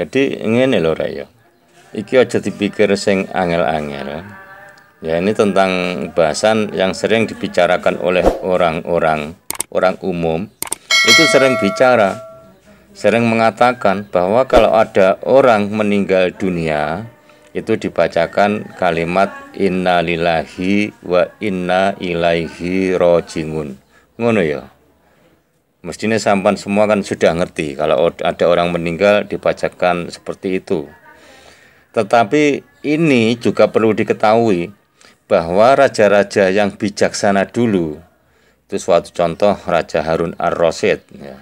Jadi ngene lho Rek ya. Iki aja dipikir sing angel-angel. Ya ini tentang bahasan yang sering dibicarakan oleh orang umum. Itu sering bicara, sering mengatakan bahwa kalau ada orang meninggal dunia itu dibacakan kalimat innalillahi wa inna ilaihi rojiun. Ngono ya. Mestinya sampan semua kan sudah ngerti kalau ada orang meninggal dibacakan seperti itu. Tetapi ini juga perlu diketahui bahwa raja-raja yang bijaksana dulu, itu suatu contoh Raja Harun ar-Rasyid ya.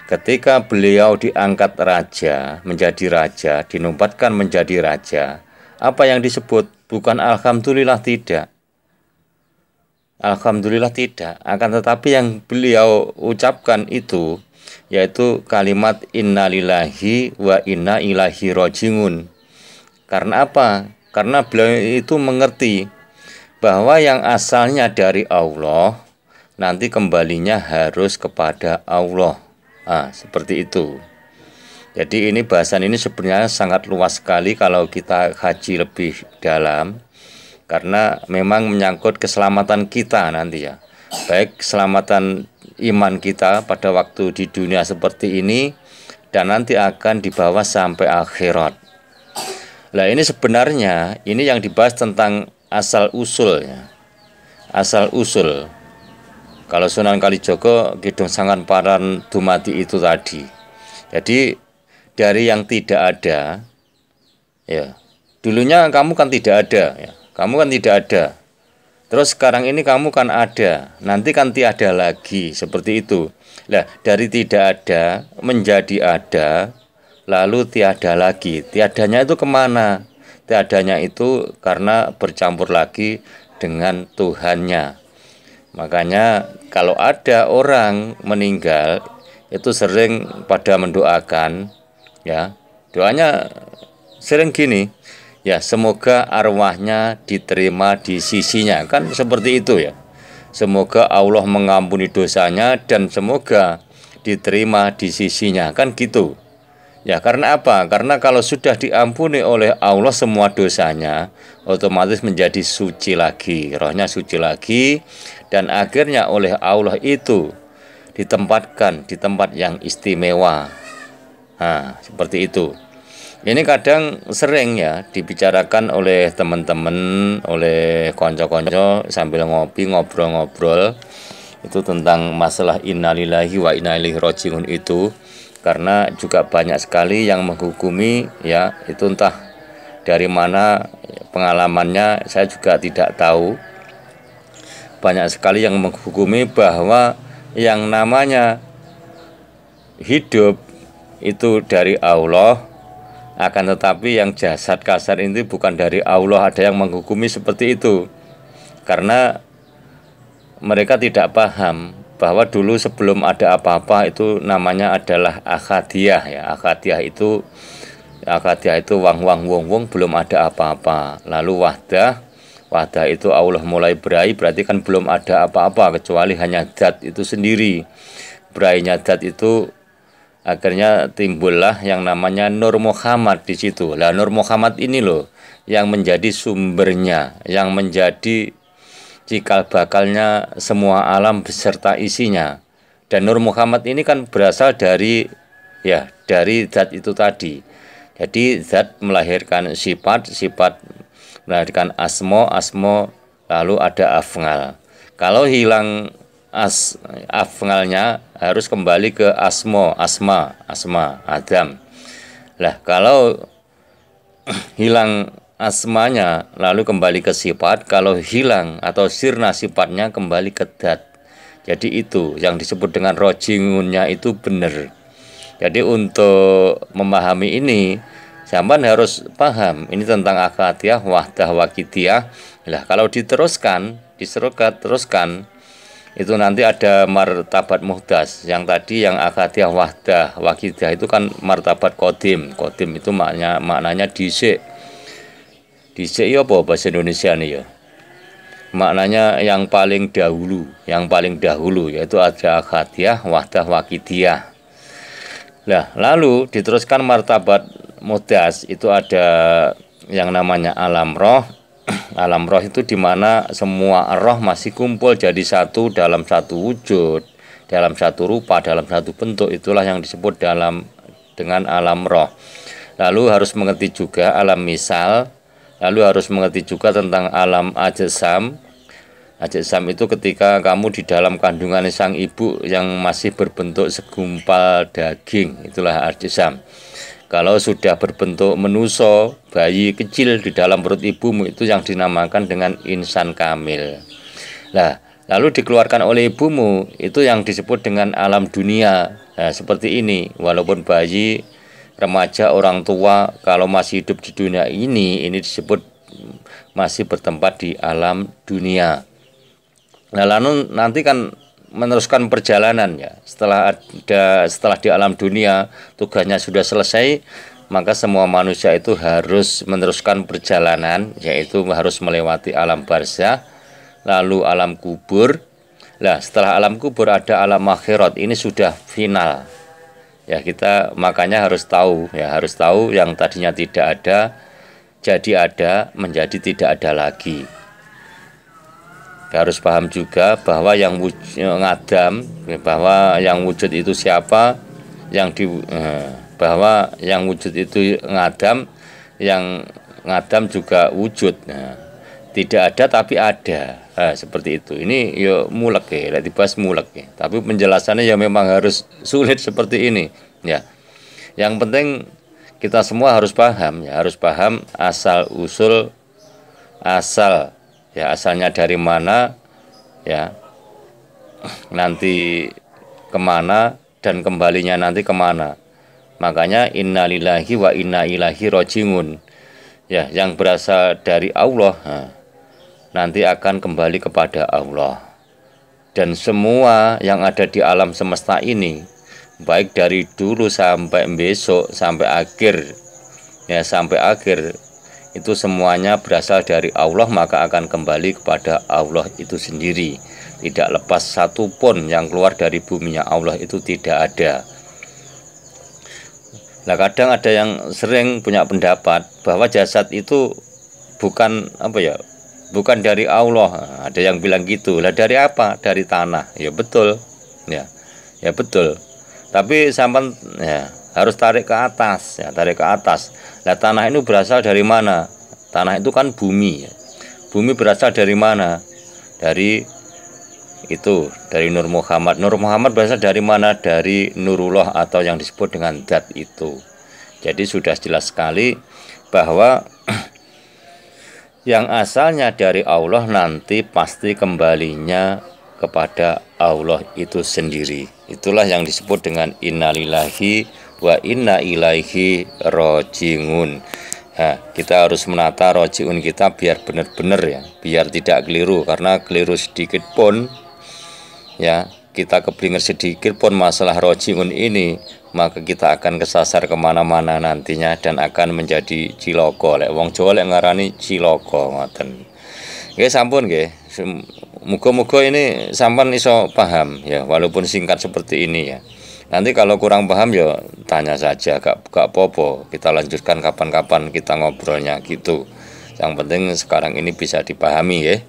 Ketika beliau diangkat raja, menjadi raja, dinobatkan menjadi raja, apa yang disebut? Bukan alhamdulillah, tidak. Alhamdulillah tidak. Akan tetapi yang beliau ucapkan itu yaitu kalimat innalillahi wa inna ilaihi rojiun. Karena apa? Karena beliau itu mengerti bahwa yang asalnya dari Allah nanti kembalinya harus kepada Allah. Seperti itu. Jadi ini bahasan ini sebenarnya sangat luas sekali kalau kita kaji lebih dalam. Karena memang menyangkut keselamatan kita nanti ya. Baik keselamatan iman kita pada waktu di dunia seperti ini dan nanti akan dibawa sampai akhirat. Nah ini sebenarnya ini yang dibahas tentang asal usul ya. Asal usul. Kalau Sunan Kalijaga Kidung Sangan Paran Dumadi itu tadi. Jadi dari yang tidak ada ya. Dulunya kamu kan tidak ada ya. Kamu kan tidak ada. Terus sekarang ini kamu kan ada. Nanti kan tiada lagi. Seperti itu. Nah, dari tidak ada menjadi ada. Lalu tiada lagi. Tiadanya itu kemana? Tiadanya itu karena bercampur lagi dengan Tuhannya. Makanya kalau ada orang meninggal itu sering pada mendoakan. Ya, doanya sering gini. Ya, semoga arwahnya diterima di sisinya. Kan seperti itu ya. Semoga Allah mengampuni dosanya dan semoga diterima di sisinya. Kan gitu. Ya, karena apa? Karena kalau sudah diampuni oleh Allah semua dosanya, otomatis menjadi suci lagi. Rohnya suci lagi dan akhirnya oleh Allah itu ditempatkan di tempat yang istimewa. Seperti itu. Ini kadang sering ya dibicarakan oleh teman-teman, oleh konco-konco sambil ngopi, ngobrol-ngobrol itu tentang masalah innalillahi wa inna ilaihi rojiun itu, karena juga banyak sekali yang menghukumi ya, itu entah dari mana pengalamannya saya juga tidak tahu. Banyak sekali yang menghukumi bahwa yang namanya hidup itu dari Allah. Akan tetapi yang jasad kasar ini bukan dari Allah. Ada yang menghukumi seperti itu. Karena mereka tidak paham bahwa dulu sebelum ada apa-apa itu namanya adalah Akadiah ya. Akadiah itu wong belum ada apa-apa. Lalu wahdah itu Allah mulai berai, berarti kan belum ada apa-apa kecuali hanya zat itu sendiri. Berainya zat itu akhirnya timbullah yang namanya Nur Muhammad di situ. Lah Nur Muhammad ini loh yang menjadi sumbernya, yang menjadi cikal bakalnya semua alam beserta isinya. Dan Nur Muhammad ini kan berasal dari zat itu tadi. Jadi zat melahirkan sifat melahirkan asma, lalu ada afngal. Kalau hilang afngalnya harus kembali ke asma, Adam. Lah kalau hilang asmanya lalu kembali ke sifat, kalau hilang atau sirna sifatnya kembali ke dat. Jadi itu yang disebut dengan rojiunnya itu benar. Jadi untuk memahami ini sampean harus paham ini tentang akadiyah, wahdah, wakidiyah. Lah kalau teruskan itu nanti ada martabat muhdas. Yang tadi yang akadiyah, wahdah, wakidah itu kan martabat kodim. Kodim itu maknanya dhisik. Dhisik ya apa bahasa Indonesia nih ya? Maknanya yang paling dahulu, yaitu ada akadiyah, wahdah, wakidiyah. Nah, lalu diteruskan martabat mudas itu ada yang namanya alam roh. Alam roh itu dimana semua roh masih kumpul jadi satu dalam satu wujud, dalam satu rupa, dalam satu bentuk. Itulah yang disebut dengan alam roh. Lalu harus mengerti juga alam misal. Lalu harus mengerti juga tentang alam ajsam. Ajsam itu ketika kamu di dalam kandungan sang ibu yang masih berbentuk segumpal daging, itulah ajsam. Kalau sudah berbentuk menuso, bayi kecil di dalam perut ibumu, itu yang dinamakan dengan insan kamil. Nah, lalu dikeluarkan oleh ibumu, itu yang disebut dengan alam dunia. Nah, seperti ini, walaupun bayi, remaja, orang tua, kalau masih hidup di dunia ini disebut masih bertempat di alam dunia. Nah, lalu nanti kan meneruskan perjalanan ya. Setelah di alam dunia tugasnya sudah selesai, maka semua manusia itu harus meneruskan perjalanan, yaitu harus melewati alam barzakh, lalu alam kubur. Nah, setelah alam kubur ada alam akhirat. Ini sudah final. Ya, kita makanya harus tahu yang tadinya tidak ada jadi ada, menjadi tidak ada lagi. Harus paham juga bahwa yang ngadam, bahwa yang wujud itu siapa, bahwa yang wujud itu ngadam, yang ngadam juga wujud. Nah, tidak ada tapi ada. Nah, seperti itu. Ini ya mulek ya, dibahas mulek ya. Tapi penjelasannya ya memang harus sulit seperti ini. Ya, yang penting kita semua harus paham ya, harus paham asal usul ya, asalnya dari mana, ya, nanti kemana, dan kembalinya nanti kemana. Makanya innalillahi wa inna ilaihi rojiun. Ya, yang berasal dari Allah, nanti akan kembali kepada Allah. Dan semua yang ada di alam semesta ini, baik dari dulu sampai besok, sampai akhir, ya, sampai akhir, itu semuanya berasal dari Allah, maka akan kembali kepada Allah itu sendiri. Tidak lepas satupun yang keluar dari buminya Allah itu tidak ada. Nah, kadang ada yang sering punya pendapat bahwa jasad itu bukan bukan dari Allah. Ada yang bilang gitu. Lah dari apa? Dari tanah. Ya betul. Ya betul. Tapi sampai ya harus tarik ke atas, ya, tarik ke atas. Nah, tanah itu berasal dari mana? Tanah itu kan bumi. Bumi berasal dari mana? Dari Nur Muhammad. Nur Muhammad berasal dari mana? Dari Nurullah atau yang disebut dengan zat itu. Jadi sudah jelas sekali bahwa yang asalnya dari Allah nanti pasti kembalinya kepada Allah itu sendiri. Itulah yang disebut dengan innalillahi wa inna ilaihi rojiun. Nah, kita harus menata rojiun kita biar benar-benar ya, biar tidak keliru, karena keliru sedikit pun ya, kita keblinger sedikit pun masalah rojiun ini, maka kita akan kesasar kemana-mana nantinya dan akan menjadi ciloko. Lek wong Jawa lek ngarani ciloko ngoten. Nggih sampun nggih. Muga-muga ini sampean iso paham ya, walaupun singkat seperti ini ya. Nanti kalau kurang paham ya tanya saja, gak apa-apa. Kita lanjutkan kapan-kapan kita ngobrolnya gitu. Yang penting sekarang ini bisa dipahami ya.